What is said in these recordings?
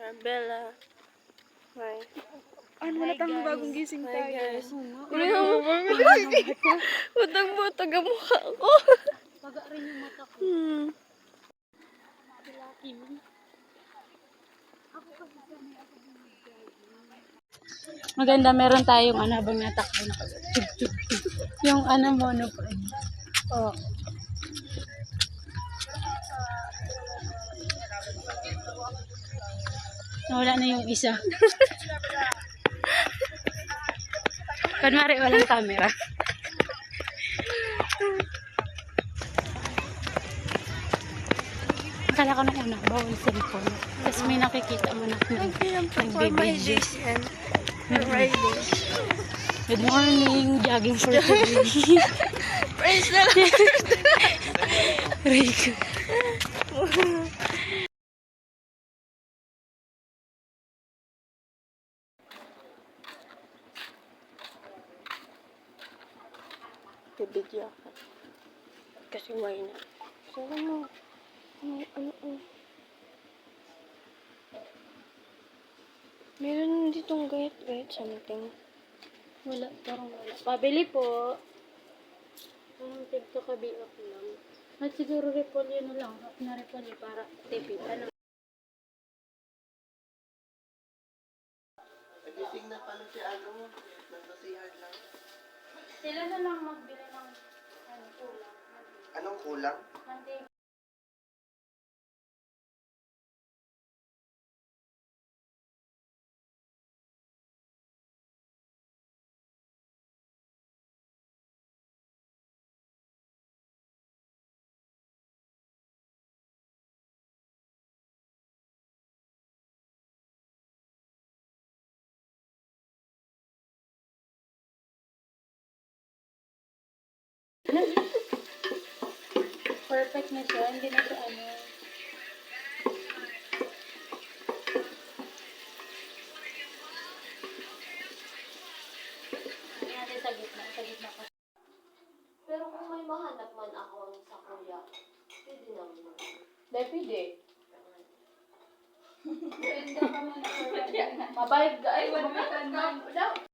Bella. Hi. Ano na tang bagong gising Hi, tayo? guys. Ulo mo Utang-butang ang mukha ko. Paga rin yung mata ko. Maganda, meron tayong habang natakbo. Yung monopod. Oh. Nawala na yung isa. Kunwari walang camera. Akala ko nung una, bawal cellphone. Tapos may nakikita mo na nagbibideo. Good morning, jogging for today. Praise the Lord. Rico. Bibidyo ako. Kasi why na? So, ano? Meron ditong gayet-gayet something. Wala, parang wala. Pabili po. Ang tigto kabiak lang. At siguro repolyo na lang. Half na repolyo para tipid. Ano? Nagising na pala si ano, nagkasihan lang. Sila na lang magbili ng kulang. Anong kulang? Mantika. Perfect na siya. Hindi na siya ano. Hindi natin sa gitna. Sa gitna pa. Pero kung may mahanap man ako sa kuya, pwede naman. Dahil pwede. Pwede ka man. Mabayag ka. Ay, mabayag ka.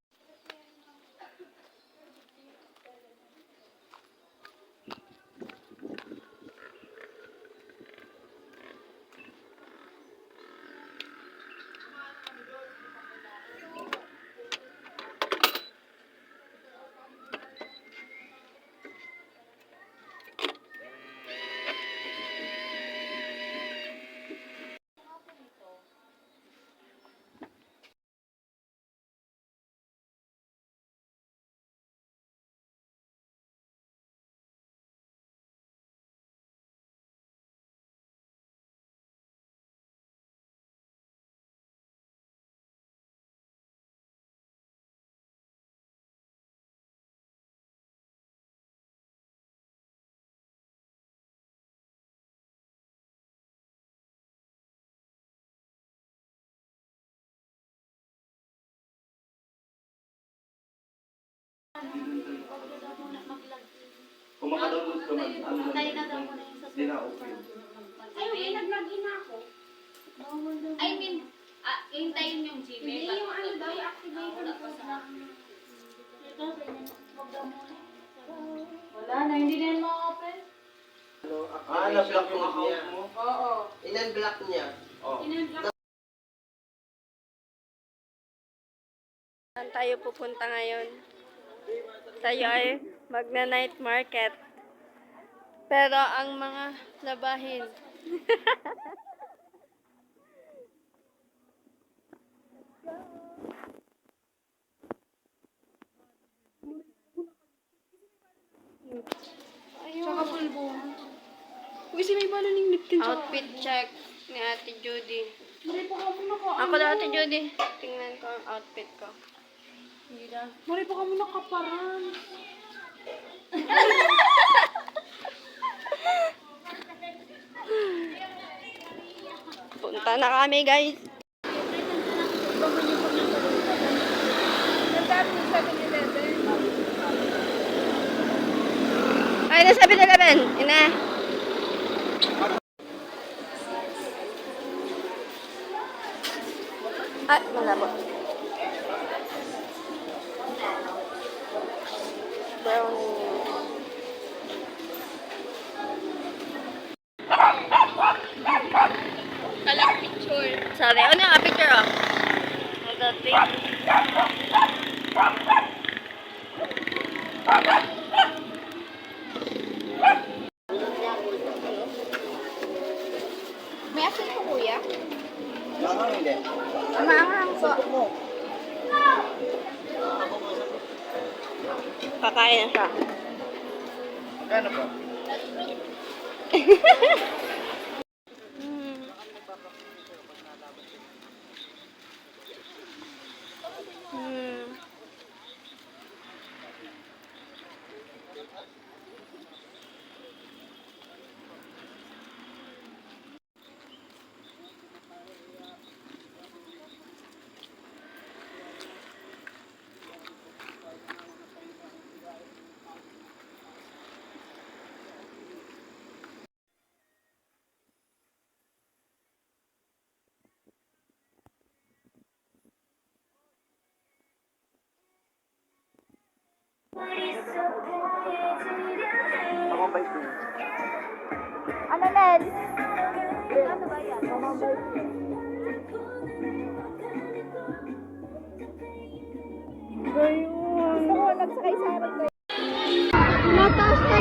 Kung makadalog ka man, ano man. Tayo na daw muna yung sa Hindi na okay. Ay, nag-login na ako. I mean, hintayin yung Gmail. Hindi yung ano daw, i-activate ko na. Wala na, hindi na yan ma-open. Na-block yung account mo? Oo. In-unblock niya? Oo. Saan tayo pupunta ngayon? Tayo ay magna-night market. Pero ang mga labahin. Saka pulbo. Kasi may balo ng liptin sa Outfit check ni Ate Judy. Mari pa ka muna ka. Ako na Ate Judy. Tingnan ko ang outfit ko. Hindi na. Mari pa ka muna kaparan. Punta na kami, guys. Ay, na 7-Eleven. Ina. Ah, malabo. Brownie. Kalang picture. Sorry, ano nga picture oh? Magating. May asin po kuya? Baka hindi. Maanghang po. Kakain na siya. Ano ba? Mm. Mm. Ako ba ito? Ano, Ned? Ano ba yan? Gusto ko nagsakay sa harap kayo. Mataas na